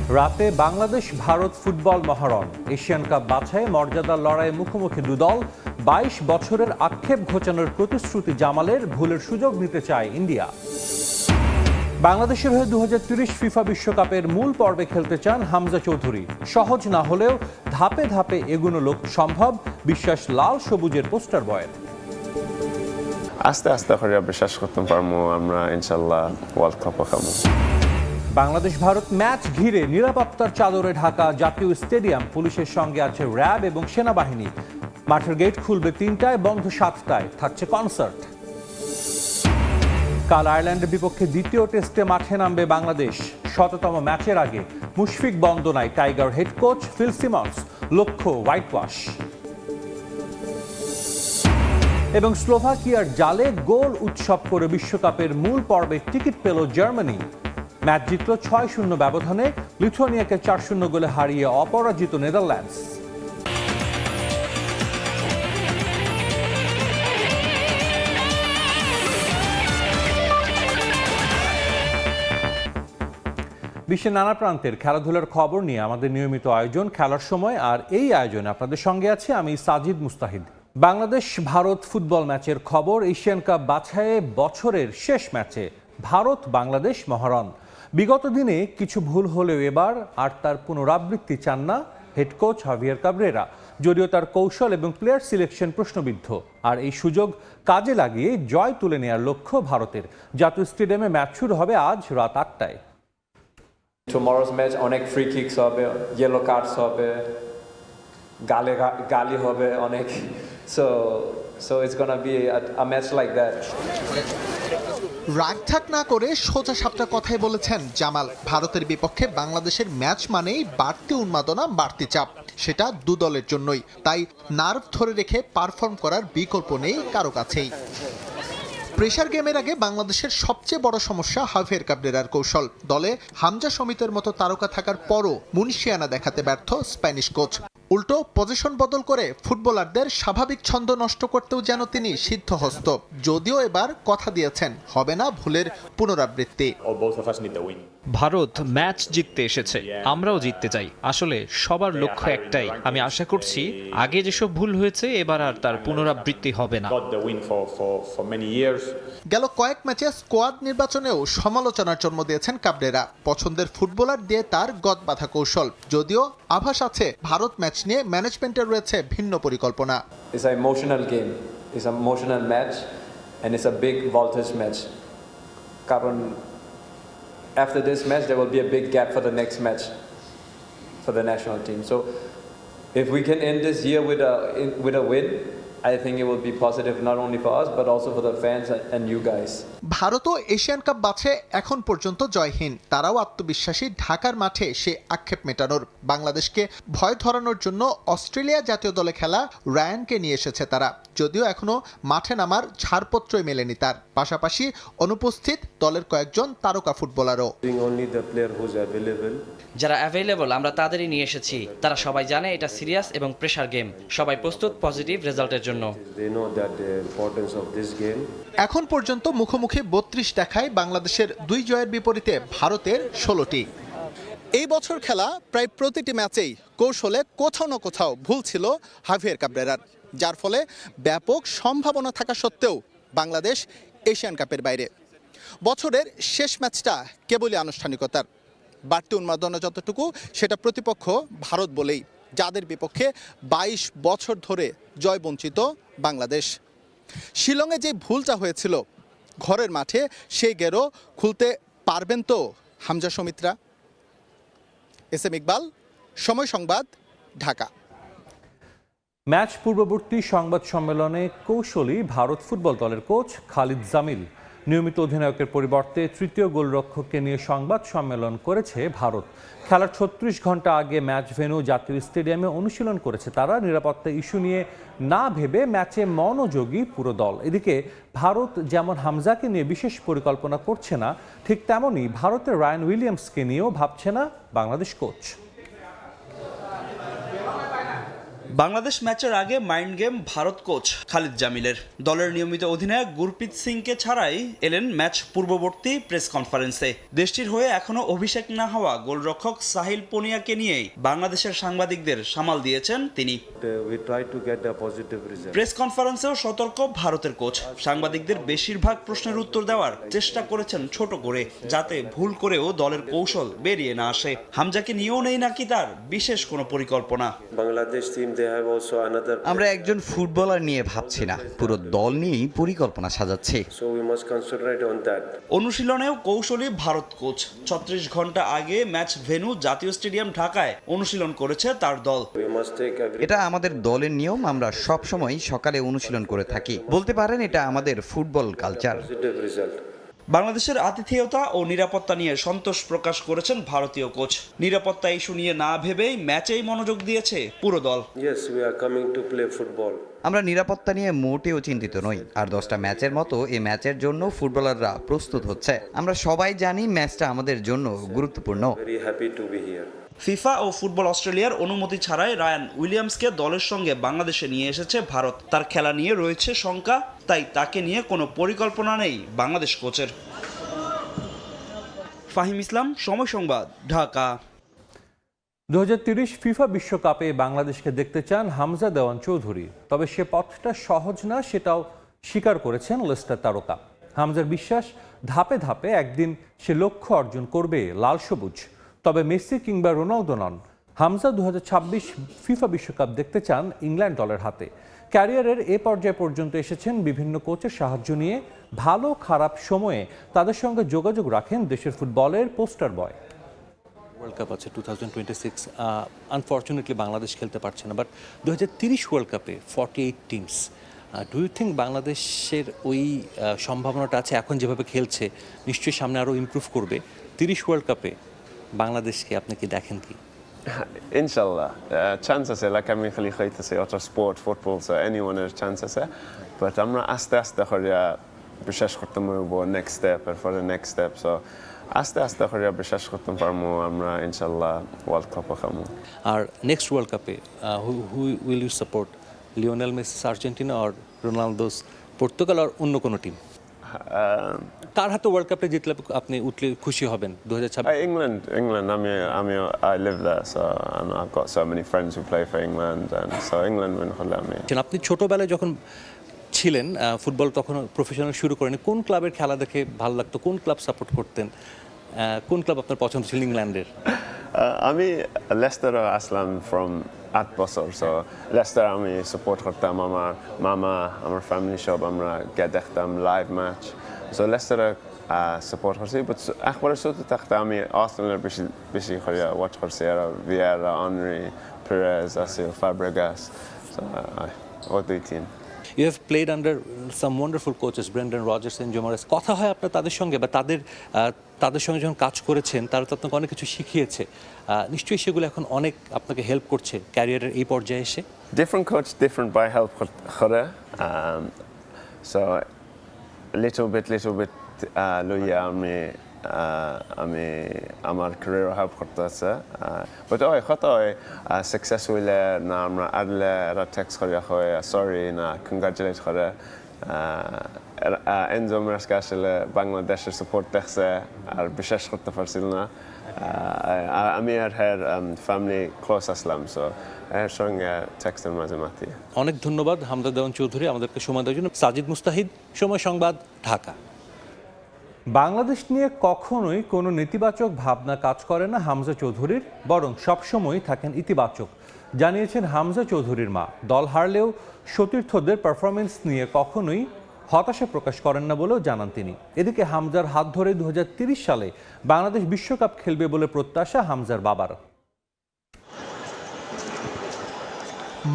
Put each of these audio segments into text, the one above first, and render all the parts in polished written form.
রাতে বাংলাদেশ ভারত ফুটবল মহারণ। Asian cup বাছাইয়ে মর্যাদার লড়াইয়ে মুখোমুখি দুদল। ২২ বছরের আক্ষেপ ঘোচানোর প্রতিশ্রুতি জামালের, ভুলের সুযোগ নিতে চায় ইন্ডিয়া। বাংলাদেশের হয়ে ২০৩০ ফিফা বিশ্বকাপের মূল পর্বে খেলতে চান হামজা চৌধুরী। সহজ না হলেও ধাপে ধাপে এগুনো লোক সম্ভব, বিশ্বাস লাল সবুজের পোস্টার বয়ের। আস্তে আস্তে করে বিশ্বাস করতে পারবো আমরা ইনশাল্লাহ ওয়ার্ল্ড কাপও খাবো। বাংলাদেশ ভারত ম্যাচ ঘিরে নিরাপত্তার চাদরে ঢাকা জাতীয় স্টেডিয়াম। পুলিশের সঙ্গে আছে র্যাব এবং সেনাবাহিনী। মাঠের গেট খুলবে ৩টায়, বন্ধ ৭টায়। থাকছে কনসার্ট। কাল আয়ারল্যান্ডের বিপক্ষে দ্বিতীয় টেস্টে মাঠে নামবে বাংলাদেশ। ১০০তম ম্যাচের আগে মুশফিক বন্দনায় tiger head coach Phil Simmons. লক্ষ্য হোয়াইট ওয়াশ। এবং স্লোভাকিয়ার জালে গোল উৎসব করে বিশ্বকাপের মূল পর্বে টিকিট পেল জার্মানি। ম্যাচ জিতল ৬-০ ব্যবধানে। লিথুয়ানিয়াকে ৪-০ গোলে হারিয়ে অপরাজিত নেদারল্যান্ডস। বিশ্বের নানা প্রান্তের খেলাধুলার খবর নিয়ে আমাদের নিয়মিত আয়োজন খেলার সময়। আর এই আয়োজনে আপনাদের সঙ্গে আছি আমি সাজিদ মুস্তাহিদ। বাংলাদেশ ভারত ফুটবল ম্যাচের খবর। এশিয়ান কাপ বাছাইয়ে বছরের শেষ ম্যাচে ভারত বাংলাদেশ মহারণ। বিগত দিনে কিছু ভুল হলেও এবার আর তার পুনরাবৃত্তি চান না হেড কোচ হাভিয়ার কাবরেরা। যদিও তার কৌশল এবং প্লেয়ার সিলেকশন প্রশ্নবিদ্ধ। আর এই সুযোগ কাজে লাগিয়ে জয় তুলে নেওয়ার লক্ষ্য ভারতের। জাতীয় স্টেডিয়ামে ম্যাচ শুরু হবে আজ রাত ৮টায়। Tomorrow's match অনেক ফ্রি কিকস হবে, ইয়েলো কার্ডস হবে, গালি হবে অনেক। So it's gonna be a match like that. রাগঢাক না করে সোজা সাপটা কথাই বলেছেন জামাল। ভারতের বিপক্ষে বাংলাদেশের ম্যাচ মানেই বাড়তি উন্মাদনা, বাড়তি চাপ। সেটা দু দলের জন্যই। তাই নার্ভ ধরে রেখে পারফর্ম করার বিকল্প নেই কারো কাছেই। প্রেশার গেমের আগে বাংলাদেশের সবচেয়ে বড় সমস্যা হাভিয়ার কাবরেরার কৌশল। দলে হামজা সমিতের মতো তারকা থাকার পরও মুনশিয়ানা দেখাতে ব্যর্থ স্প্যানিশ কোচ। উল্টো পজিশন বদল করে ফুটবলারদের স্বাভাবিক ছন্দ নষ্ট করতেও যেন তিনি সিদ্ধহস্ত। যদিও এবার কথা দিয়েছেন হবে না ভুলের পুনরাবৃত্তি। ভারত ম্যাচ জিততে এসেছে, আমরাও জিততে চাই। আসলে সবার লক্ষ্য একটাই। আমি আশা করছি আগে যেসব ভুল হয়েছে এবার আর তার পুনরাবৃত্তি হবে না। গেল কয়েক ম্যাচে স্কোয়াড নির্বাচনেও সমালোচনার জন্ম দিয়েছেন কাবরেরা। পছন্দের ফুটবলার দিয়ে তার গদবাঁধা কৌশল। যদিও আভাস আছে ভারত ম্যাচ নিয়ে ম্যানেজমেন্টের রয়েছে ভিন্ন পরিকল্পনা। It's an emotional game, it's an emotional match and it's a big voltage match. কারণ after this match there will be a big gap for the next match for the national team. So if we can end this year with a win, I think it will be positive not only for us but also for the fans and you guys. ভারতও Asian cup বাছে এখন পর্যন্ত জয়হীন। তারাও আত্মবিশ্বাসী ঢাকার মাঠে সে আক্ষেপ মেটানোর। বাংলাদেশকে ভয় ধরানোর জন্য অস্ট্রেলিয়া জাতীয় দলে খেলা রায়ানকে নিয়ে এসেছে তারা। যদিও এখনো মাঠে নামার ছাড়পত্রই মেলেনি তার। পাশাপাশি অনুপস্থিত দলের কয়েকজন তারকা ফুটবলারও। যারা অ্যাভেলেবল আমরা তাদেরই নিয়ে এসেছি। তারা সবাই জানে এটা সিরিয়াস এবং প্রেশার গেম। সবাই প্রস্তুত পজিটিভ রেজাল্টের জন্য। এখন পর্যন্ত মুখোমুখি ৩২ দেখায় বাংলাদেশের ২ জয়ের বিপরীতে ভারতের ১৬টি। এই বছর খেলা প্রায় প্রতিটি ম্যাচেই কৌশলে কোথাও না কোথাও ভুল ছিল হাভিয়ার কাবরেরার, যার ফলে ব্যাপক সম্ভাবনা থাকা সত্ত্বেও বাংলাদেশ এশিয়ান কাপের বাইরে। বছরের শেষ ম্যাচটা কেবলই আনুষ্ঠানিকতার। বাড়তি উন্মাদনা যতটুকু সেটা প্রতিপক্ষ ভারত বলেই, যাদের বিপক্ষে ২২ বছর ধরে জয়বঞ্চিত বাংলাদেশ। শিলংয়ে যে ভুলটা হয়েছিল ঘরের মাঠে সেই গেরো খুলতে পারবেন তো হামজা সমিতরা? এস এম ইকবাল, সময় সংবাদ, ঢাকা। ম্যাচ পূর্ববর্তী সংবাদ সম্মেলনে কৌশলী ভারত ফুটবল দলের কোচ খালিদ জামিল। নিয়মিত অধিনায়কের পরিবর্তে তৃতীয় গোলরক্ষককে নিয়ে সংবাদ সম্মেলন করেছে ভারত। খেলার ৩৬ ঘন্টা আগে ম্যাচ ভেন্যু জাতীয় স্টেডিয়ামে অনুশীলন করেছে তারা। নিরাপত্তা ইস্যু নিয়ে না ভেবে ম্যাচে মনোযোগী পুরো দল। এদিকে ভারত যেমন হামজাকে নিয়ে বিশেষ পরিকল্পনা করছে না, ঠিক তেমনই ভারতের রায়ান উইলিয়ামসকে নিয়েও ভাবছে না বাংলাদেশ কোচ। বাংলাদেশ ম্যাচের আগে mind game Bharat coach Khalid জামিলের। দলের নিয়মিত অধিনায়ক গুরপ্রীত সিংকে ছাড়াই এলেন ম্যাচ পূর্ববর্তী প্রেস কনফারেন্সে। দেশটির হয়ে এখনো অভিষেক না হওয়া গোলরক্ষক সাহিল পনিয়াকে নিয়েই বাংলাদেশের সাংবাদিকদের সামাল দিয়েছেন তিনি। প্রেস কনফারেন্সেও সতর্ক ভারতের কোচ। সাংবাদিকদের বেশিরভাগ প্রশ্নের উত্তর দেওয়ার চেষ্টা করেছেন ছোট করে, যাতে ভুল করেও দলের কৌশল বেরিয়ে না আসে। হামজাকে নিয়েও নেই নাকি তার বিশেষ কোনো পরিকল্পনা? আমরা একজন ফুটবলার নিয়ে ভাবছি না, পুরো দল নিয়েই পরিকল্পনা সাজাচ্ছি। অনুশীলনেও কৌশলী ভারত কোচ। 36 ঘন্টা আগে ম্যাচ ভেন্যু জাতীয় স্টেডিয়াম ঢাকায় অনুশীলন করেছে তার দল। এটা আমাদের দলের নিয়ম, আমরা সব সময় সকালে অনুশীলন করে থাকি। বলতে পারেন এটা আমাদের ফুটবল কালচার। বাংলাদেশের আতিথেয়তা ও নিরাপত্তা নিয়ে সন্তোষ প্রকাশ করেছেন ভারতীয় কোচ। নিরাপত্তা ইস্যু নিয়ে না ভেবেই ম্যাচেই মনোযোগ দিয়েছে পুরো দল। আমরা নিরাপত্তা নিয়ে মোটেও চিন্তিত নই, আর 10টা ম্যাচের মতো এই ম্যাচের জন্য ফুটবলাররা প্রস্তুত হচ্ছে। আমরা সবাই জানি ম্যাচটা আমাদের জন্য গুরুত্বপূর্ণ। ফিফা ও ফুটবল অস্ট্রেলিয়ার অনুমতি ছাড়াই রায়ান উইলিয়ামসকে দলের সঙ্গে বাংলাদেশে নিয়ে এসেছে ভারত। তার খেলা নিয়ে রয়েছে শঙ্কা, তাই তাকে নিয়ে কোনো পরিকল্পনা নেই বাংলাদেশ কোচের। ফাহিম ইসলাম, সময় সংবাদ, ঢাকা। 2030 ফিফা বিশ্বকাপে বাংলাদেশকে দেখতে চান হামজা দেওয়ান চৌধুরী, তবে সে পথটা সহজ না, সেটাও স্বীকার করেছেন লেস্টার তারকা। হামজার বিশ্বাস, ধাপে ধাপে একদিন সে লক্ষ্য অর্জন করবে লাল সবুজ। তবে মেসি কিংবা রোনালদো নন, হামজা 2026 ফিফা বিশ্বকাপ দেখতে চান ইংল্যান্ড দলের হাতে। ক্যারিয়ারের এ পর্যায় পর্যন্ত এসেছেন বিভিন্ন কোচের সাহায্য নিয়ে। ভালো খারাপ সময়ে তাদের সঙ্গে যোগাযোগ রাখেন দেশের ফুটবলের পোস্টার বয়। ওয়ার্ল্ড কাপ আছে 2026, আনফর্চুনেটলি বাংলাদেশ খেলতে পারছে না, বাট 2030 ওয়ার্ল্ড কাপে 48 টিমস, ডু ইউ থিঙ্ক বাংলাদেশের ওই সম্ভাবনাটা আছে? এখন যেভাবে খেলছে নিশ্চয়ই সামনে আরও ইমপ্রুভ করবে। 30 ওয়ার্ল্ড কাপে বাংলাদেশকে আপনি কি দেখেন কি? ইনশাল্লাহ চান্স আছে, লাইক আমি খালি খাইতেছি অত স্পোর্ট ফুটবল, সো এনিওয়ানের চান্স আছে, বাট আমরা আস্তে আস্তে করে বিশ্বাস করতে পারবো নেক্সট স্টেপ, এরপরে নেক্সট স্টেপ। সো আস্তে আস্তে করে বিশ্বাস করতে পারবো আমরা ইনশাল্লাহ ওয়ার্ল্ড কাপও খামো। আর নেক্সট ওয়ার্ল্ড কাপে who will you support? Lionel Messi Argentina আর রোনালদোস পর্তুগাল আর অন্য কোনো টিম? কার হাতে ওয়ার্ল্ড কাপে জিতলে আপনি উঠলে খুশি হবেন 2026? England. I live there, so I've got so many friends who play for England, and so England win হলে আমি। আপনি ছোটবেলায় যখন ছিলেন ফুটবল তখন প্রফেশনাল শুরু করেন, কোন ক্লাবের খেলা দেখে ভালো লাগতো? কোন ক্লাব সাপোর্ট করতেন? কোন ক্লাব আপনার পছন্দ ছিল ইংল্যান্ডের? আমি লেস্টার আসলাম ফ্রম 8 বছর, সো লেস্টার আমি সাপোর্ট করতাম। আমার মামা, আমার ফ্যামিলি সব আমরা গিয়ে দেখতাম live match, so Leicester support করছি। বাট একবারে ছোট থাকতে আমি আর্সেনালের বেশি করে ওয়াচ করছি, আর ভিয়েরা, অনরি, পেরেজ, আসিল, ফ্যাব্রেগাস, সো ওই দুই team. You have played under some wonderful coaches, Brendan Rodgers and Joe Morris. কথা হয় আপনার তাদের সঙ্গে, বা তাদের সঙ্গে যখন কাজ করেছেন তারা তো আপনাকে অনেক কিছু শিখিয়েছে, নিশ্চয়ই সেগুলো এখন অনেক আপনাকে হেল্প করছে ক্যারিয়ারের এই পর্যায়ে এসে? Different coach, different by help করে, so little bit লইয়া আমি আমার ক্যারিয়ার হেল্প করতে আছে। বাট ওই কত সাকসেস হইলে না আমরা আদলে এরা টেক্সট করিয়া হয় সরি না কংগ্রাচুলেট করে। এনজো মেরেস্কা আসলে বাংলাদেশের সাপোর্ট দেখছে আর বিশ্বাস করতে পারছিল না। আমি আর হের ফ্যামিলি ক্লোজ আসলাম, সো এর সঙ্গে টেক্সটের মাঝে মাতি। অনেক ধন্যবাদ হামজা দেওয়ান চৌধুরী আমাদেরকে সময় দেওয়ার জন্য। সাজিদ মুস্তাহিদ, সময় সংবাদ, ঢাকা। বাংলাদেশ নিয়ে কখনোই কোনো নেতিবাচক ভাবনা কাজ করে না হামজা চৌধুরীর, বরং সবসময় থাকেন ইতিবাচক, জানিয়েছেন হামজা চৌধুরীর মা। দল হারলেও সতীর্থদের পারফরমেন্স নিয়ে কখনোই হতাশা প্রকাশ করেন না বলেও জানান তিনি। এদিকে হামজার হাত ধরে 2030 সালে বাংলাদেশ বিশ্বকাপ খেলবে বলে প্রত্যাশা হামজার বাবার।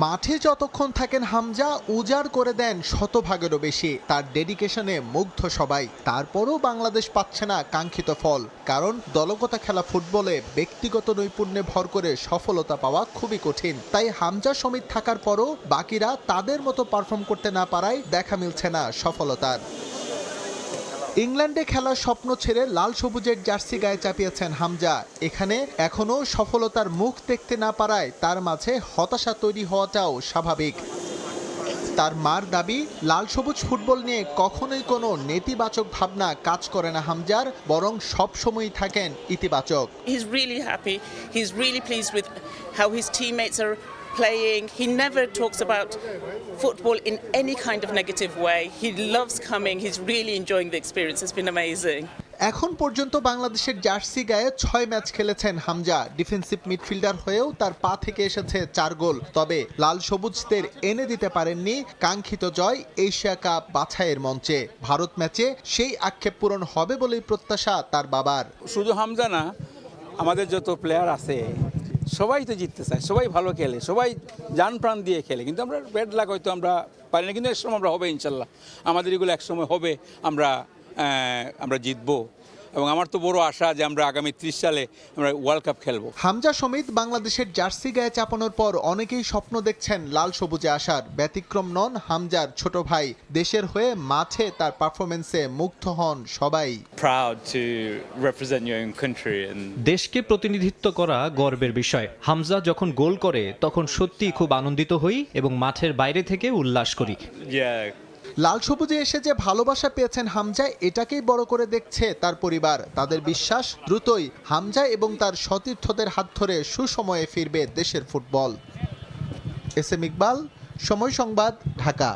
মাঠে যতক্ষণ থাকেন হামজা উজাড় করে দেন শতভাগেরও বেশি। তার ডেডিকেশনে মুগ্ধ সবাই। তারপরও বাংলাদেশ পাচ্ছে না কাঙ্ক্ষিত ফল, কারণ দলগত খেলা ফুটবলে ব্যক্তিগত নৈপুণ্যে ভর করে সফলতা পাওয়া খুবই কঠিন। তাই হামজা সমিত থাকার পরও বাকিরা তাদের মতো পারফর্ম করতে না পারায় দেখা মিলছে না সফলতার। ইংল্যান্ডে খেলার স্বপ্ন ছেড়ে লাল সবুজের জার্সি গায়ে চাপিয়েছেন হামজা। এখানে এখনো সফলতার মুখ দেখতে না পারায় তার মাঝে হতাশা তৈরি হওয়াটাও স্বাভাবিক। তার মার দাবি, লাল সবুজ ফুটবল নিয়ে কখনোই কোনো নেতিবাচক ভাবনা কাজ করে না হামজার, বরং সব সময়ই থাকেন ইতিবাচক। He's really happy. He's really pleased with how his teammates are playing. He never talks about football in any kind of negative way. He loves coming. He's really enjoying the experience. It's been amazing. এখন পর্যন্ত বাংলাদেশের jersey গায়ে 6 match খেলেছেন Hamza. Defensive midfielder হয়েও তার পা থেকে এসেছে 4 গোল। তবে লাল সবুজদের এনে দিতে পারেননি কাঙ্ক্ষিত জয় এশিয়া কাপ বাছাইয়ের মঞ্চে। ভারত ম্যাচে সেই আক্ষেপ পূরণ হবে বলেই প্রত্যাশা তার বাবার। শুধু হামজা না, আমাদের যত প্লেয়ার আছে সবাই তো জিততে চায়, সবাই ভালো খেলে, সবাই জান প্রাণ দিয়ে খেলে, কিন্তু আমরা ব্যাড লাক হয়তো আমরা পারি না, কিন্তু এক সময় আমরা হবে ইনশাল্লাহ। আমাদের এগুলো এক সময় হবে, আমরা জিতবো। এবং আমার তো বড় আশা যে আমরা আগামী 30 সালে আমরা ওয়ার্ল্ড কাপ খেলবো। হামজা সমিত বাংলাদেশের জার্সি গায়ে চাপানোর পর অনেকেই স্বপ্ন দেখছেন লাল সবুজে আসার। ব্যতিক্রম নন হামজার ছোট ভাই। দেশের হয়ে মাঠে তার পারফরমেন্সে মুগ্ধ হন সবাই। দেশকে প্রতিনিধিত্ব করা গর্বের বিষয়। হামজা যখন গোল করে তখন সত্যিই খুব আনন্দিত হই এবং মাঠের বাইরে থেকে উল্লাস করি। লাল সবুজে এসে যে ভালোবাসা পেয়েছেন হামজা, এটাকেই বড় করে দেখছে তার পরিবার। তাদের বিশ্বাস দ্রুতই হামজা এবং তার সতীর্থদের হাত ধরে সুসময়ে ফিরবে দেশের ফুটবল। এস এম ইকবাল, সময় সংবাদ, ঢাকা।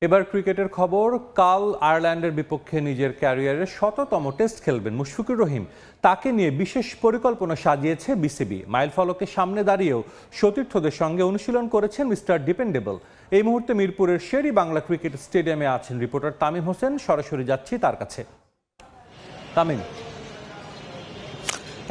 এবার ক্রিকেটের খবর। কাল আয়ারল্যান্ডের বিপক্ষে নিজের ক্যারিয়ারের ১০০তম টেস্ট খেলবেন মুশফিকুর রহিম। তাকে নিয়ে বিশেষ পরিকল্পনা সাজিয়েছে বিসিবি। মাইলফলকের সামনে দাঁড়িয়েও সতীর্থদের সঙ্গে অনুশীলন করেছেন মিস্টার ডিপেন্ডেবল। এই মুহূর্তে মিরপুরের শেরি বাংলা ক্রিকেট স্টেডিয়ামে আছেন রিপোর্টার তামিম হোসেন। সরাসরি যাচ্ছি তার কাছে। তামিম,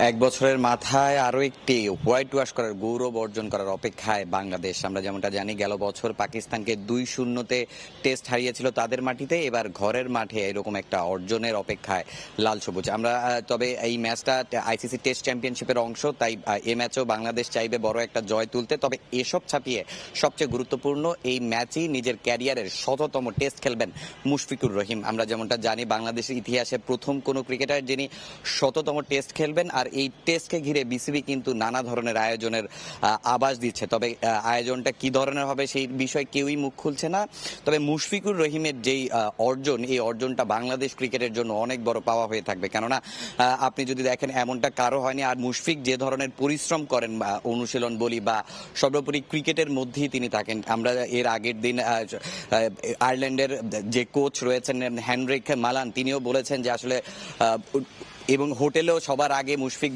এক বছরের মাথায় আরও একটি হোয়াইট ওয়াশ করার গৌরব অর্জন করার অপেক্ষায় বাংলাদেশ। আমরা যেমনটা জানি, গেল বছর পাকিস্তানকে 2-0 টেস্ট হারিয়েছিল তাদের মাটিতে। এবার ঘরের মাঠে এরকম একটা অর্জনের অপেক্ষায় লাল সবুজ। আমরা তবে এই ম্যাচটা আইসিসি টেস্ট চ্যাম্পিয়নশিপের অংশ, তাই এই ম্যাচেও বাংলাদেশ চাইবে বড় একটা জয় তুলতে। তবে এসব ছাপিয়ে সবচেয়ে গুরুত্বপূর্ণ এই ম্যাচই নিজের ক্যারিয়ারের ১০০তম টেস্ট খেলবেন মুশফিকুর রহিম। আমরা যেমনটা জানি, বাংলাদেশের ইতিহাসে প্রথম কোনো ক্রিকেটার যিনি ১০০তম টেস্ট খেলবেন। আর এই টেস্টকে ঘিরে বিসিবি কিন্তু নানা ধরনের আয়োজনের আভাস দিচ্ছে। তবে আয়োজনটা কি ধরনের হবে সেই বিষয়ে কেউই মুখ খুলছে না। তবে মুশফিকুর রহিমের যেই অর্জন, এই অর্জনটা বাংলাদেশ ক্রিকেটের জন্য অনেক বড় পাওয়া হয়ে থাকবে। কেননা আপনি যদি দেখেন, এমনটা কারো হয়নি। আর মুশফিক যে ধরনের পরিশ্রম করেন, অনুশীলন বলি বা সর্বোপরি ক্রিকেটের মধ্যেই তিনি থাকেন। আমরা এর আগের দিন আয়ারল্যান্ডের যে কোচ রয়েছেন হেনরিক মালান, তিনিও বলেছেন যে আসলে এবং হোটেলেও সবার আগে মুশফিক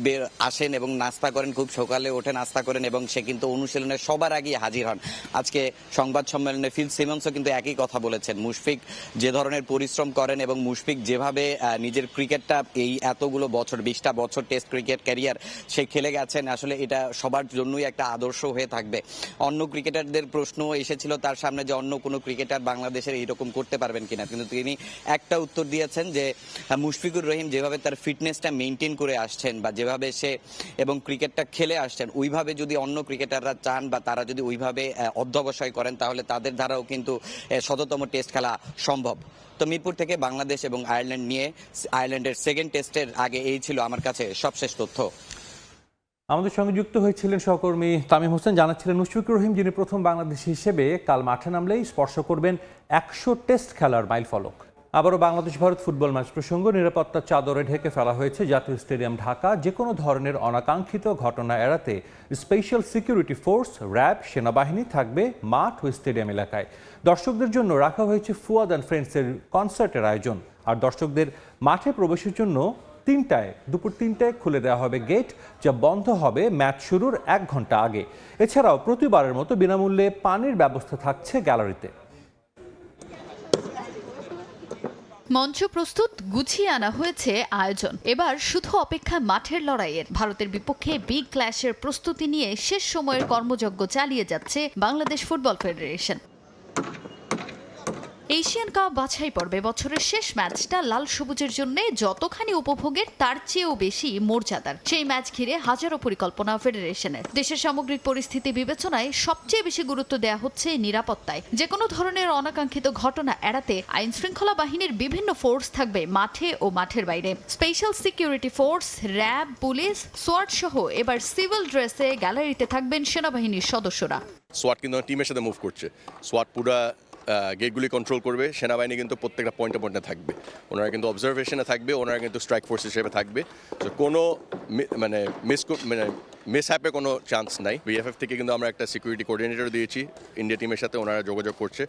আসেন এবং নাস্তা করেন, খুব সকালে ওঠে নাস্তা করেন এবং সে কিন্তু অনুশীলনে সবার আগে হাজির হন। আজকে সংবাদ সম্মেলনে ফিল সিমন্সও কিন্তু একই কথা বলেছেন। মুশফিক যে ধরনের পরিশ্রম করেন এবং মুশফিক যেভাবে নিজের ক্রিকেটটা এই এতগুলো বছর, 20টা বছর টেস্ট ক্রিকেট ক্যারিয়ার সে খেলে গেছেন, আসলে এটা সবার জন্যই একটা আদর্শ হয়ে থাকবে। অন্য ক্রিকেটারদের প্রশ্ন এসেছিল তার সামনে যে অন্য কোনো ক্রিকেটার বাংলাদেশের এইরকম করতে পারবেন কিনা, কিন্তু তিনি একটা উত্তর দিয়েছেন যে মুশফিকুর রহিম যেভাবে তার ফিটনেসটা মেনটেন করে আসছেন বা যেভাবে সে এবং ক্রিকেটটা খেলে আসছেন, ওইভাবে যদি অন্য ক্রিকেটাররা চান বা তারা যদি ওইভাবে অধ্যবসায় করেন, তাহলে তাদের দ্বারাও কিন্তু ১০০তম টেস্ট খেলা সম্ভব। তো মিরপুর থেকে বাংলাদেশ এবং আয়ারল্যান্ড নিয়ে আয়ারল্যান্ডের সেকেন্ড টেস্টের আগে এই ছিল আমার কাছে সবশেষ তথ্য। আমাদের সঙ্গে যুক্ত হয়েছিলেন সহকর্মী তামিম হোসেন। জানাচ্ছিলেন মুশফিকুর রহিম, যিনি প্রথম বাংলাদেশি হিসেবে কাল মাঠে নামলেই স্পর্শ করবেন ১০০ টেস্ট খেলার মাইলফলক। আবারও বাংলাদেশ ভারত ফুটবল ম্যাচ প্রসঙ্গ। নিরাপত্তার চাদরে ঢেকে ফেলা হয়েছে জাতীয় স্টেডিয়াম ঢাকা। যে কোনো ধরনের অনাকাঙ্ক্ষিত ঘটনা এড়াতে স্পেশাল সিকিউরিটি ফোর্স, র্যাব, সেনাবাহিনী থাকবে মাঠ ও স্টেডিয়াম এলাকায়। দর্শকদের জন্য রাখা হয়েছে ফুয়াদ অ্যান্ড ফ্রেন্ডসের কনসার্টের আয়োজন। আর দর্শকদের মাঠে প্রবেশের জন্য দুপুর ৩টায় খুলে দেওয়া হবে গেট, যা বন্ধ হবে ম্যাচ শুরুর ১ ঘন্টা আগে। এছাড়াও প্রতিবারের মতো বিনামূল্যে পানির ব্যবস্থা থাকছে গ্যালারিতে। মঞ্চ প্রস্তুত, গুছিয়ে আনা হয়েছে আয়োজন। এবার শুধু অপেক্ষা মাঠের লড়াইয়ের। ভারতের বিপক্ষে বিগ ক্ল্যাশের প্রস্তুতি নিয়ে শেষ সময়ের কর্মযজ্ঞ চালিয়ে যাচ্ছে Bangladesh football federation. Asian cup বাছাই পর্বে বছরের শেষ ম্যাচটা লাল সবুজের জন্য যতখানি উপভোগের তার চেয়েও বেশি মর্যাদার। সেই ম্যাচ ঘিরে হাজারো পরিকল্পনা ফেডারেশনের। দেশের সামগ্রিক পরিস্থিতি বিবেচনায় সবচেয়ে বেশি গুরুত্ব দেওয়া হচ্ছে নিরাপত্তায়। যে কোনো ধরনের অনাকাঙ্ক্ষিত ঘটনা এড়াতে আইন শৃঙ্খলা বাহিনীর বিভিন্ন ফোর্স থাকবে মাঠে ও মাঠের বাইরে। Special security force, RAB, police, সোয়াট সহ এবার সিভিল ড্রেসে গ্যালারিতে থাকবেন সেনাবাহিনীর সদস্যরা। সোয়াট কিন্তু টিমের সাথে মুভ করছে। সোয়াট পুরা গেটগুলি কন্ট্রোল করবে, সেনাবাহিনী কিন্তু প্রত্যেকটা পয়েন্টে থাকবে, ওনারা কিন্তু অবজারভেশনে থাকবে, ওনারা কিন্তু স্ট্রাইক ফোর্স হিসেবে থাকবে। তো কোনো মিস হ্যাপে কোনো চান্স নাই। বিএফএফ থেকে কিন্তু আমরা একটা সিকিউরিটি কোঅর্ডিনেটর দিয়েছি ইন্ডিয়া টিমের সাথে, ওনারা যোগাযোগ করছে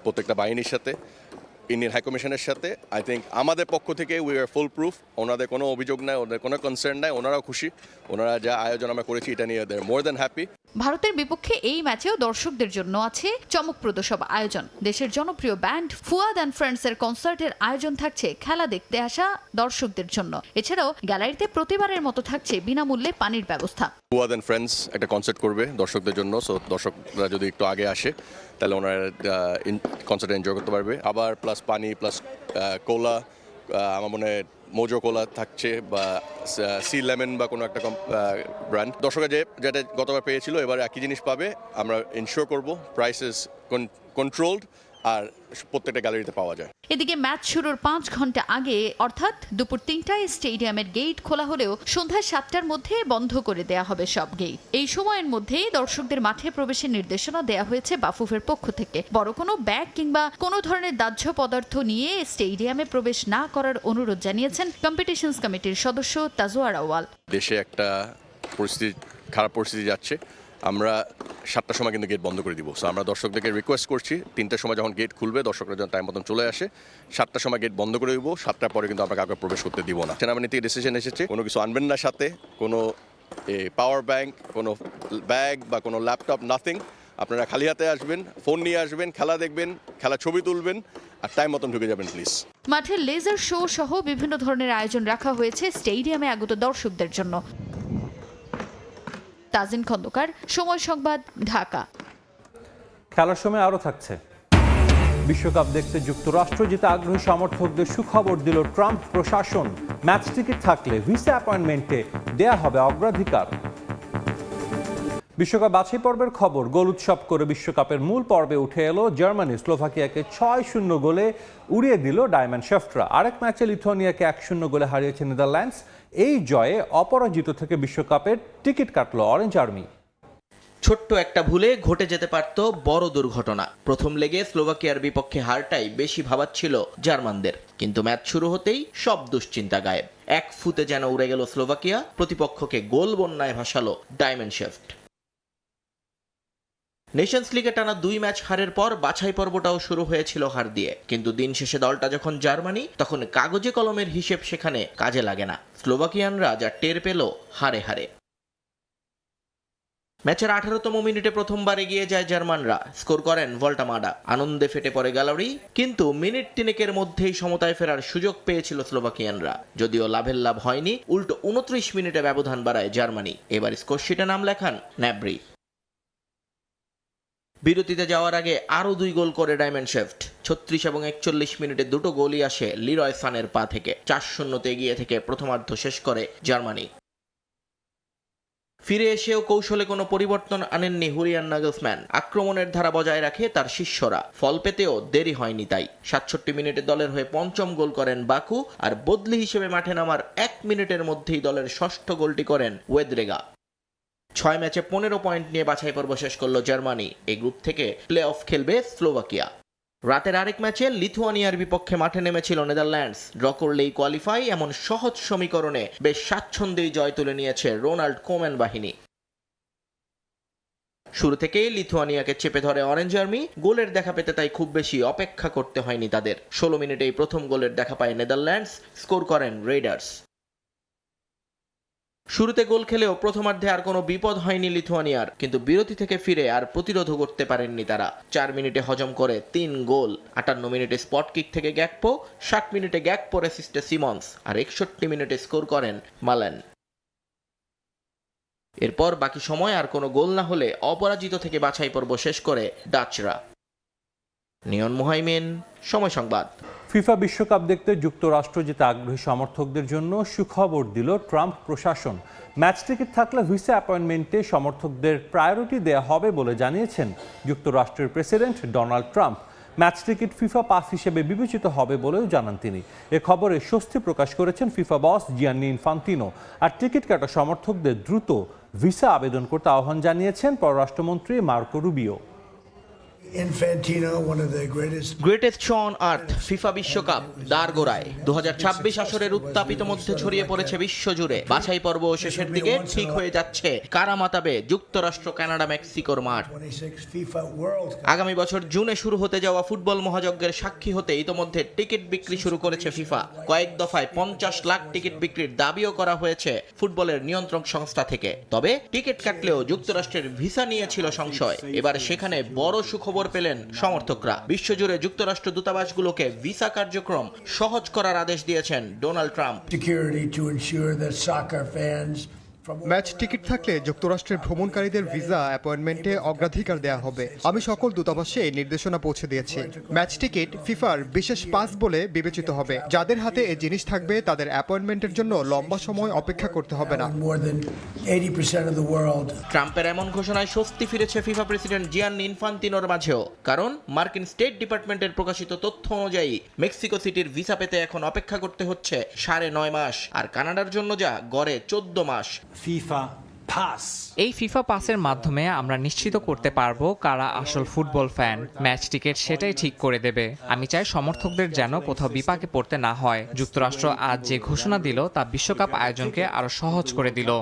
প্রত্যেকটা বাহিনীর সাথে, ইন্ডিয়ান হাইকমিশনের সাথে। আই থিঙ্ক আমাদের পক্ষ থেকে উই আর ফুল প্রুফ, ওনাদের কোনো অভিযোগ নাই, ওদের কোনো কনসার্ন নাই, ওনারাও খুশি। ওনারা যা আয়োজন আমরা করেছি এটা নিয়ে দে মোর দ্যান হ্যাপি। ভারতের বিপক্ষে এই ম্যাচেও দর্শকদের জন্য আছে চমকপ্রদ সব আয়োজন। দেশের জনপ্রিয় ব্যান্ড ফুয়াদ অ্যান্ড ফ্রেন্ডসের কনসার্টের আয়োজন থাকছে খেলা দেখতে আসা দর্শকদের জন্য। এছাড়াও গ্যালারিতে প্রতিবারের মতো থাকছে বিনামূল্যে পানির ব্যবস্থা। ফুয়াদ অ্যান্ড ফ্রেন্ডস একটা কনসার্ট করবে দর্শকদের জন্য, সো দর্শকরা যদি একটু আগে আসে তাহলে ওনারা কনসার্ট এনজয় করতে পারবে। আবার প্লাস পানি প্লাস কোলা, আমার মনে হয় মোজো কোলা থাকছে বা সি লেমন বা কোনো একটা ব্র্যান্ড। দর্শকরা যেটা গতবার পেয়েছিল এবার একই জিনিস পাবে। আমরা ইনশিওর করব প্রাইসেস কন্ট্রোলড আর প্রত্যেকটা গ্যালারিতে পাওয়া যায়। এদিকে ম্যাচ শুরুর 5 ঘন্টা আগে অর্থাৎ দুপুর 3টায় স্টেডিয়ামের গেট খোলা হলেও সন্ধ্যা 7টার মধ্যে বন্ধ করে দেয়া হবে সব গেট। এই সময়ের মধ্যেই দর্শকদের মাঠে প্রবেশের নির্দেশনা দেয়া হয়েছে বাফুফের পক্ষ থেকে। বড় কোনো ব্যাগ কিংবা কোনো ধরনের দাহ্য পদার্থ নিয়ে স্টেডিয়ামে প্রবেশ না করার অনুরোধ জানিয়েছেন কম্পিটিশনস কমিটির সদস্য তাজওয়ার আওয়াল। দেশে একটা খারাপ পরিস্থিতি যাচ্ছে, আমরা 7টার সময় কিন্তু গেট বন্ধ করে দিব। সো আমরা দর্শকদেরকে রিকোয়েস্ট করছি 3টার সময় যখন গেট খুলবে দর্শকরা যখন টাইম মতন চলে আসে 7টার সময় গেট বন্ধ করে দিব। 7টার পরে কিন্তু আমরা কাউকে প্রবেশ করতে দিব না। সেনাবাহিনী থেকে ডিসিশন এসেছে কোনো কিছু আনবেন না সাথে, কোনো পাওয়ার ব্যাংক, কোনো ব্যাগ বা কোনো ল্যাপটপ, নাথিং। আপনারা খালি হাতে আসবেন, ফোন নিয়ে আসবেন, খেলা দেখবেন, খেলা ছবি তুলবেন আর টাইম মতন ঢুকে যাবেন প্লিজ। মাঠে লেজার শো সহ বিভিন্ন ধরনের আয়োজন রাখা হয়েছে স্টেডিয়ামে আগত দর্শকদের জন্য। তাজিন খন্দকার, সময় সংবাদ, ঢাকা। খেলার সময় আরও থাকছে। বিশ্বকাপ দেখতে যুক্তরাষ্ট্র যেতে আগ্রহী সমর্থকদের সুখবর দিল ট্রাম্প প্রশাসন। ম্যাচ টিকিট থাকলে ভিসা অ্যাপয়েন্টমেন্টে দেয়া হবে অগ্রাধিকার। বিশ্বকাপ বাছাই পর্বের খবর। গোল উৎসব করে বিশ্বকাপের মূল পর্বে উঠে এলো জার্মানি। স্লোভাকিয়াকে 6-0 গোলে উড়িয়ে দিল ডায়মন্ড শেফটরা। আরেক ম্যাচে লিথুয়ানিয়াকে 1-0 গোলে হারিয়েছে নেদারল্যান্ডস। এই জয়ে অপরাজিত থেকে বিশ্বকাপের টিকিট কাটল অরেঞ্জ আর্মি। ছোট্ট একটা ভুলে ঘটে যেতে পারত বড় দুর্ঘটনা। প্রথম লেগে স্লোভাকিয়ার বিপক্ষে হারটাই বেশি ভাবাচ্ছিল জার্মানদের, কিন্তু ম্যাচ শুরু হতেই সব দুশ্চিন্তা গায়েব। এক ফুতে যেন উড়ে গেল স্লোভাকিয়া, প্রতিপক্ষকে গোল বন্যায় ভাসালো ডায়মন্ড শেফট। নেশনস লিগে টানা 2 ম্যাচ হারের পর বাছাই পর্বটাও শুরু হয়েছিল হার দিয়ে, কিন্তু দিন শেষে দলটা যখন জার্মানি, তখন কাগজে কলমের হিসেব সেখানে কাজে লাগে না। স্লোভাকিয়ানরা যা টের পেল হারে হারে। ম্যাচের 18তম মিনিটে প্রথমবার এগিয়ে যায় জার্মানরা, স্কোর করেন ভল্টামাডা। আনন্দে ফেটে পড়ে গ্যালারি, কিন্তু মিনিট 3 মধ্যেই সমতায় ফেরার সুযোগ পেয়েছিল স্লোভাকিয়ানরা। যদিও লাভের লাভ হয়নি, উল্টো 29 মিনিটে ব্যবধান বাড়ায় জার্মানি। এবার স্কোরশিটে নাম লেখান ন্যাব্রি। বিরতিতে যাওয়ার আগে আরও 2 গোল করে ডায়মন্ড শেফট। 36 এবং 41 মিনিটে দুটো গোলই আসে লিরয় সানের পা থেকে। 4-0 এগিয়ে থেকে প্রথমার্ধ শেষ করে জার্মানি। ফিরে এসেও কৌশলে কোনো পরিবর্তন আনেননি হুলিয়ান নাগলসম্যান। আক্রমণের ধারা বজায় রাখে তার শিষ্যরা, ফল পেতেও দেরি হয়নি তাই। 67 মিনিটে দলের হয়ে 5ম গোল করেন বাকু, আর বদলি হিসেবে মাঠে নামার 1 মিনিটের মধ্যেই দলের 6ষ্ঠ গোলটি করেন ওয়েদরেগা। 6 ম্যাচে 15 পয়েন্ট নিয়ে বাছাই পর্ব শেষ করল জার্মানি। এই গ্রুপ থেকে প্লে অফ খেলবে স্লোভাকিয়া। রাতের আরেক ম্যাচে লিথুয়ানিয়ার বিপক্ষে মাঠে নেমেছিল নেদারল্যান্ডস। ড্র করলেই কোয়ালিফাই, এমন সহজ সমীকরণে বেশ স্বাচ্ছন্দ্যেই জয় তুলে নিয়েছে রোনাল্ড কোম্যান বাহিনী। শুরু থেকেই লিথুয়ানিয়াকে চেপে ধরে অরেঞ্জ আর্মি। গোলের দেখা পেতে তাই খুব বেশি অপেক্ষা করতে হয়নি তাদের। 16 মিনিটেই প্রথম গোলের দেখা পায় নেদারল্যান্ডস, স্কোর করেন রেইডার্স। শুরুতে গোল খেলেও প্রথমার্ধে আর কোনো বিপদ হয়নি লিথুয়ানিয়ার, কিন্তু বিরতি থেকে ফিরে আর প্রতিরোধ করতে পারেননি তারা। 4 মিনিটে হজম করে 3 গোল। 58 মিনিটে স্পট কিক থেকে গ্যাকপো, 60 মিনিটে গ্যাকপোর অ্যাসিস্টে সিমন্স, আর 61 মিনিটে স্কোর করেন মালেন। এরপর বাকি সময় আর কোনো গোল না হলে অপরাজিত থেকে বাছাই পর্ব শেষ করে ডাচরা। নিয়ন মুহাইমিন, সময় সংবাদ। ফিফা বিশ্বকাপ দেখতে যুক্তরাষ্ট্র যেতে আগ্রহী সমর্থকদের জন্য সুখবর দিল ট্রাম্প প্রশাসন। ম্যাচ টিকিট থাকলে ভিসা অ্যাপয়েন্টমেন্টে সমর্থকদের প্রায়োরিটি দেওয়া হবে বলে জানিয়েছেন যুক্তরাষ্ট্রের president Donald Trump. Match ticket FIFA pass হিসেবে বিবেচিত হবে বলেও জানান তিনি। এ খবরে স্বস্তি প্রকাশ করেছেন ফিফা বস জিয়ান্নি ইনফান্তিনো। আর টিকিট কাটা সমর্থকদের দ্রুত ভিসা আবেদন করতে আহ্বান জানিয়েছেন পররাষ্ট্রমন্ত্রী Marco Rubio. Greatest show on earth FIFA বিশ্বকাপ দাঁড়গোড়ায় 2026 আসরের উত্তাপিত মধ্যে ছড়িয়ে পড়েছে বিশ্বজুড়ে। বাছাই পর্ব শেষের দিকে ঠিক হয়ে যাচ্ছে কারা মাতাবে যুক্তরাষ্ট্র, কানাডা, মেক্সিকোর মাঠ। আগামী বছর জুনে শুরু হতে যাওয়া ফুটবল মহাযজ্ঞের সাক্ষী হতে ইতোমধ্যে টিকিট বিক্রি শুরু করেছে ফিফা। কয়েক দফায় 50 লাখ টিকিট বিক্রির দাবিও করা হয়েছে ফুটবলের নিয়ন্ত্রক সংস্থা থেকে। তবে টিকিট কাটলেও যুক্তরাষ্ট্রের ভিসা নিয়ে ছিল সংশয়। এবার সেখানে বড় সুখবর পেলেন সমর্থকরা। বিশ্বজুড়ে যুক্তরাষ্ট্র দূতাবাসগুলোকে ভিসা কার্যক্রম সহজ করার আদেশ দিয়েছেন ডোনাল্ড ট্রাম্প। ম্যাচ টিকিট থাকলে যুক্তরাষ্ট্রের ভ্রমণকারীদের ভিসা অ্যাপয়েন্টমেন্টে অগ্রাধিকার দেওয়া হবে। আমি সকল দূতাবাসে এই নির্দেশনা পৌঁছে দিয়েছি। ম্যাচ টিকিট ফিফার বিশেষ পাস বলে বিবেচিত হবে। যাদের হাতে এই জিনিস থাকবে তাদের অ্যাপয়েন্টমেন্টের জন্য লম্বা সময় অপেক্ষা করতে হবে না। ট্রাম্পের এমন ঘোষণায় স্বস্তি ফিরেছে ফিফা প্রেসিডেন্ট জিয়ান্নি ইনফান্তিনোর মাঝেও। কারণ মার্কিন স্টেট ডিপার্টমেন্টের প্রকাশিত তথ্য অনুযায়ী মেক্সিকো সিটির ভিসা পেতে এখন অপেক্ষা করতে হচ্ছে 9.5 মাস, আর কানাডার জন্য যা গড়ে 14 মাস। এই ফিফা পাসের মাধ্যমে আমরা নিশ্চিত করতে পারবো কারা আসল ফুটবল ফ্যান। ম্যাচ টিকিট সেটাই ঠিক করে দেবে। আমি চাই সমর্থকদের যেন কোথাও বিপাকে পড়তে না হয়। যুক্তরাষ্ট্র আজ যে ঘোষণা দিল তা বিশ্বকাপ আয়োজনকে আরো সহজ করে দিল।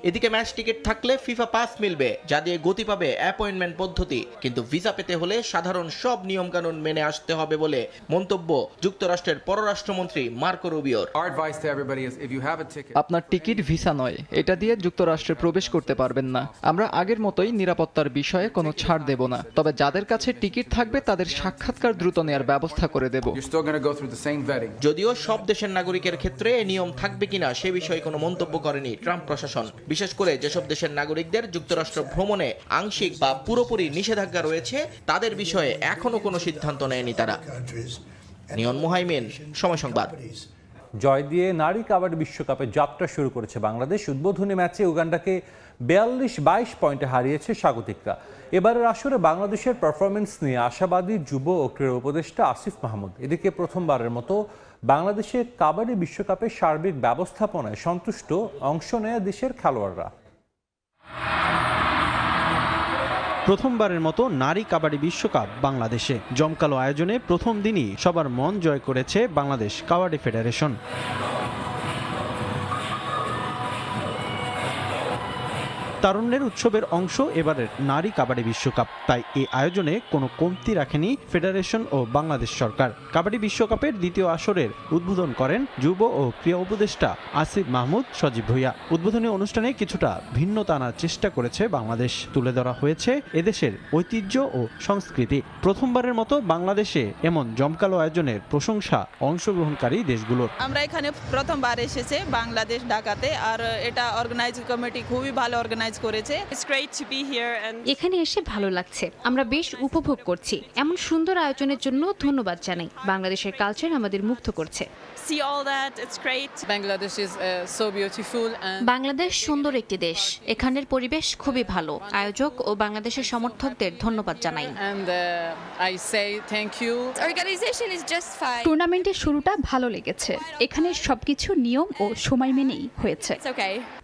এদিকে ম্যাচ টিকিট থাকলে ফিফা পাস মিলবে, যা দিয়ে গতি পাবে অ্যাপয়েন্টমেন্ট পদ্ধতি। কিন্তু ভিসা পেতে হলে সাধারণ সব নিয়ম কানুন মেনে আসতে হবে বলে মন্তব্য যুক্তরাষ্ট্রের পররাষ্ট্রমন্ত্রী মার্কো রুবিওর। আপনার টিকিট ভিসা নয়, এটা দিয়ে যুক্তরাষ্ট্রে প্রবেশ করতে পারবেন না। আমরা আগের মতোই নিরাপত্তার বিষয়ে কোনো ছাড় দেব না। তবে যাদের কাছে টিকিট থাকবে তাদের সাক্ষাৎকার দ্রুত নেওয়ার ব্যবস্থা করে দেব। যদিও সব দেশের নাগরিকের ক্ষেত্রে এই নিয়ম থাকবে কিনা সে বিষয়ে কোনো মন্তব্য করেনি ট্রাম্প প্রশাসন। বিশেষ করে যেসব দেশের নাগরিকদের যুক্তরাষ্ট্র ভ্রমণে আংশিক বা পুরোপুরি নিষেধাজ্ঞা রয়েছে তাদের বিষয়ে এখনো কোনো সিদ্ধান্ত নেয়নি তারা। নিয়ন মুহাইমিন, সময় সংবাদ। জয় দিয়ে নারী কাবাডি বিশ্বকাপে যাত্রা শুরু করেছে বাংলাদেশ। উদ্বোধনী ম্যাচে উগান্ডাকে 42-22 পয়েন্টে হারিয়েছে স্বাগতিকরা। এবারের আসরে বাংলাদেশের পারফরমেন্স নিয়ে আশাবাদী যুব ও ক্রীড়া উপদেষ্টা আসিফ মাহমুদ। এদিকে প্রথমবারের মতো বাংলাদেশে কাবাডি বিশ্বকাপে সার্বিক ব্যবস্থাপনায় সন্তুষ্ট অংশ নেয় দেশের খেলোয়াড়রা। প্রথমবারের মতো নারী কাবাডি বিশ্বকাপ বাংলাদেশে জমকালো আয়োজনে প্রথম দিনই সবার মন জয় করেছে বাংলাদেশ কাবাডি ফেডারেশন। তারুণ্যের উৎসবের অংশ এবারের নারী কাবাডি বিশ্বকাপ, তাই এই আয়োজনে কোনো কমতি রাখেনি ফেডারেশন ও বাংলাদেশ সরকার। কাবাডি বিশ্বকাপের দ্বিতীয় আসরের উদ্বোধন করেন যুব ও ক্রীড়া উপদেষ্টা আসিফ মাহমুদ সজীব ভুঁইয়া। উদ্বোধনী অনুষ্ঠানে কিছুটা ভিন্নতা আনার চেষ্টা করেছে বাংলাদেশ। তুলে ধরা হয়েছে এদেশের ঐতিহ্য ও সংস্কৃতি। প্রথমবারের মতো বাংলাদেশে এমন জমকালো আয়োজনের প্রশংসা অংশগ্রহণকারী দেশগুলোর। আমরা এখানে প্রথমবার এসেছে বাংলাদেশ ঢাকাতে, আর এটা অর্গানাইজিং কমিটি খুবই ভালো অর্গানাইজ করেছে। এখানে এসে ভালো লাগছে, আমরা বেশ উপভোগ করছি। এমন সুন্দর আয়োজনের জন্য ধন্যবাদ জানাই। বাংলাদেশের কালচার আমাদের মুগ্ধ করছে। বাংলাদেশ সুন্দর একটি দেশ, এখানের পরিবেশ খুবই ভালো। আয়োজক ও বাংলাদেশের সমর্থকদের ধন্যবাদ জানাই। টুর্নামেন্টের শুরুটা ভালো লেগেছে। এখানে সবকিছু নিয়ম ও সময় মেনেই হয়েছে।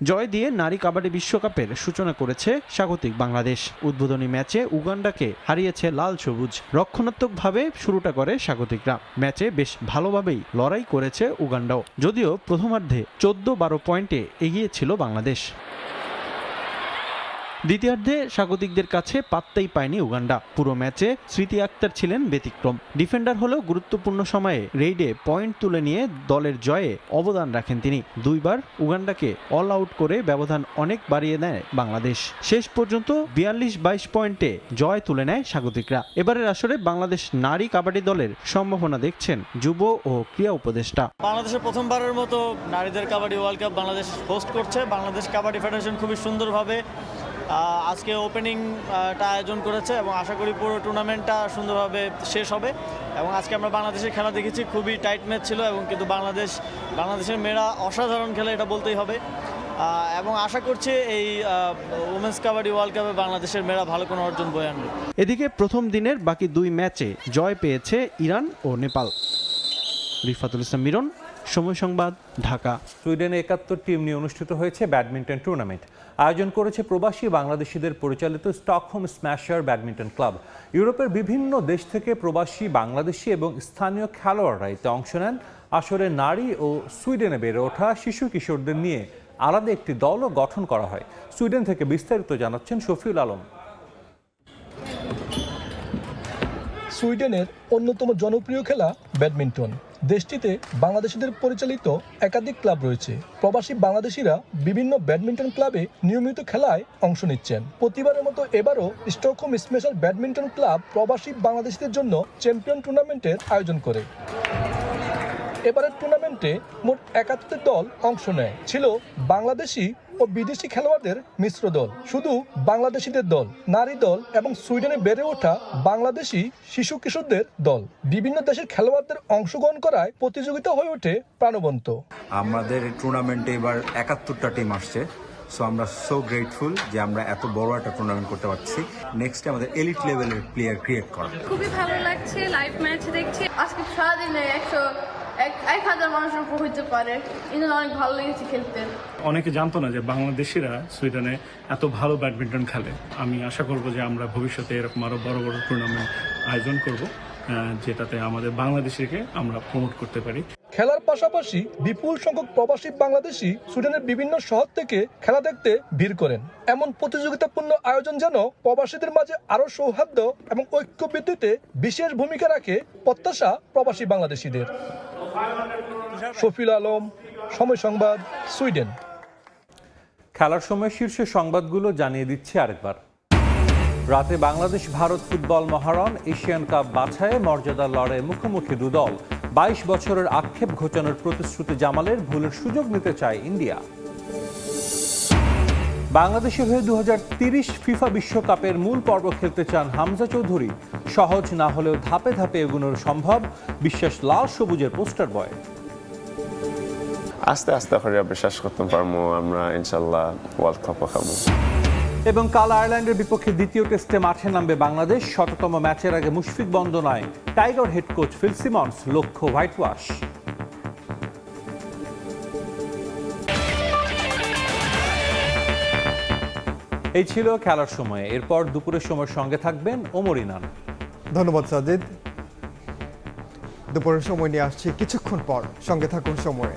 জয় দিয়ে নারী কাবাডি বিশ্বকাপের সূচনা করেছে স্বাগতিক বাংলাদেশ। উদ্বোধনী ম্যাচে উগান্ডাকে হারিয়েছে লাল সবুজ। রক্ষণাত্মকভাবে শুরুটা করে স্বাগতিকরা। ম্যাচে বেশ ভালোভাবেই লড়াই করেছে উগান্ডাও, যদিও প্রথমার্ধে 14-12 পয়েন্টে এগিয়ে ছিল বাংলাদেশ। দ্বিতীয়ার্ধে স্বাগতিকদের কাছে পাত্তাই পায়নি উগান্ডা। পুরো ম্যাচে স্মৃতি আক্তার ছিলেন ব্যতিক্রম। ডিফেন্ডার হলেও গুরুত্বপূর্ণ সময়ে রেইডে পয়েন্ট তুলে নিয়ে দলের জয়ে অবদান রাখেন তিনি। দুইবার উগান্ডাকে অল আউট করে ব্যবধান অনেক বাড়িয়ে নেয় বাংলাদেশ। শেষ পর্যন্ত 42-22 পয়েন্টে জয় তুলে নেয় স্বাগতিকরা। এবারের আসরে বাংলাদেশ নারী কাবাডি দলের সম্ভাবনা দেখছেন যুব ও ক্রীড়া উপদেষ্টা। বাংলাদেশের প্রথমবারের মতো নারীদের kabaddi world cup Bangladesh host করছে। বাংলাদেশ কাবাডি ফেডারেশন খুবই সুন্দরভাবে আজকে ওপেনিংটা আয়োজন করেছে এবং আশা করি পুরো টুর্নামেন্টটা সুন্দরভাবে শেষ হবে। এবং আজকে আমরা বাংলাদেশের খেলা দেখেছি, খুবই টাইট ম্যাচ ছিল এবং কিন্তু বাংলাদেশের মেয়েরা অসাধারণ খেলে, এটা বলতেই হবে। এবং আশা করছি এই উমেন্স কাবাডি ওয়ার্ল্ড কাপে বাংলাদেশের মেয়েরা ভালো কোনো অর্জন বয়ে আনবে। এদিকে প্রথম দিনের বাকি 2 ম্যাচে জয় পেয়েছে ইরান ও নেপাল। রিফাতুল ইসলাম মিরন, সময় সংবাদ, ঢাকা। সুইডেনে 71 টিম নিয়ে অনুষ্ঠিত হয়েছে ব্যাডমিন্টন টুর্নামেন্ট। আয়োজন করেছে প্রবাসী বাংলাদেশিদের পরিচালিত স্টকহোম স্ম্যাশার ব্যাডমিন্টন ক্লাব। ইউরোপের বিভিন্ন দেশ থেকে প্রবাসী বাংলাদেশি এবং স্থানীয় খেলোয়াড়রা এতে অংশ নেন। আসরে নারী ও সুইডেনে বেড়ে ওঠা শিশু কিশোরদের নিয়ে আলাদা একটি দলও গঠন করা হয়। সুইডেন থেকে বিস্তারিত জানাচ্ছেন শফিউল আলম। সুইডেনের অন্যতম জনপ্রিয় খেলা ব্যাডমিন্টন। দেশটিতে বাংলাদেশিদের পরিচালিত একাধিক ক্লাব রয়েছে। প্রবাসী বাংলাদেশিরা বিভিন্ন ব্যাডমিন্টন ক্লাবে নিয়মিত খেলায় অংশ নিচ্ছেন। প্রতিবারের মতো এবারও স্টকহোম স্ম্যাশার ব্যাডমিন্টন ক্লাব প্রবাসী বাংলাদেশিদের জন্য চ্যাম্পিয়ন টুর্নামেন্টের আয়োজন করে। এবারের টুর্নামেন্টে মোট 71 দল অংশ নেয়। ছিল বাংলাদেশি ও বিদেশি খেলোয়াড়দের মিশ্র দল, শুধু বাংলাদেশিদের দল, নারী দল এবং সুইডেনে বেড়ে ওঠা বাংলাদেশি শিশু কিশোরদের দল। বিভিন্ন দেশের খেলোয়াড়দের অংশগ্রহণ করায় প্রতিযোগিতা হয়ে ওঠে প্রাণবন্ত। আমাদের টুর্নামেন্টে এবার 71টা টিম আসছে। সো আমরা সো গ্রেটফুল যে আমরা এত বড় একটা টুর্নামেন্ট করতে পারছি। নেক্সট আমাদের এলিট লেভেলের প্লেয়ার ক্রিয়েট করা। খুবই ভালো লাগছে, লাইভ ম্যাচ দেখছি। আজকে সারাদিনে 1,000 মানুষের উপর হইতে পারে, কিন্তু অনেক ভালো লেগেছে খেলতে। অনেকে জানতো না যে বাংলাদেশিরা সুইডেনে এত ভালো ব্যাডমিন্টন খেলে। আমি আশা করব যে আমরা ভবিষ্যতে এরকম আরো বড় বড় টুর্নামেন্ট আয়োজন করব, যেটাতে আমাদের বাংলাদেশিকে আমরা প্রমোট করতে পারি। খেলার পাশাপাশি বিপুল সংখ্যক প্রবাসী বাংলাদেশি সুইডেনের বিভিন্ন শহর থেকে খেলা দেখতে ভিড় করেন। এমন প্রতিযোগিতাপূর্ণ আয়োজন যেন প্রবাসীদের মাঝে আরো সৌহার্দ্য এবং ঐক্য বৃদ্ধিতে বিশেষ ভূমিকা রাখে, প্রত্যাশা প্রবাসী বাংলাদেশিদের। শফিউল আলম, সময় সংবাদ, সুইডেন। খেলার সময় শীর্ষ সংবাদগুলো জানিয়ে দিচ্ছি আরেকবার। রাতে বাংলাদেশ ভারত ফুটবল মহারণ এশিয়ান কাপ বাছাইয়ে মর্যাদার লড়াইয়ে মুখোমুখি দুদল। 22 বছরের আক্ষেপ ঘোচানোর প্রতিশ্রুতি জামালের, ভুলের সুযোগ নিতে চায় ইন্ডিয়া। বাংলাদেশের হয়ে 2030 ফিফা বিশ্বকাপের মূল পর্ব খেলতে চান হামজা চৌধুরী। সহজ না হলেও ধাপে ধাপে এগোনোর সম্ভব, বিশ্বাস লাল সবুজের পোস্টার বয়। আস্তে আস্তে করে বিশ্বাস করতে পারবো আমরা ইনশাল্লাহ ওয়ার্ল্ড কাপও খেলবো। এবং কাল আয়ারল্যান্ডের বিপক্ষে দ্বিতীয় টেস্টে মাঠে নামবে বাংলাদেশ। 100তম ম্যাচের আগে মুশফিক বন্দনায় tiger head coach Phil Simmons, লক্ষ্য হোয়াইট ওয়াশ। এই ছিল খেলার সময়। এরপর দুপুরের সময় সঙ্গে থাকবেন ওমর ইনান। ধন্যবাদ সাজিদ। দুপুরের সময় নিয়ে আসছি কিছুক্ষণ পর, সঙ্গে থাকুন সময়ে।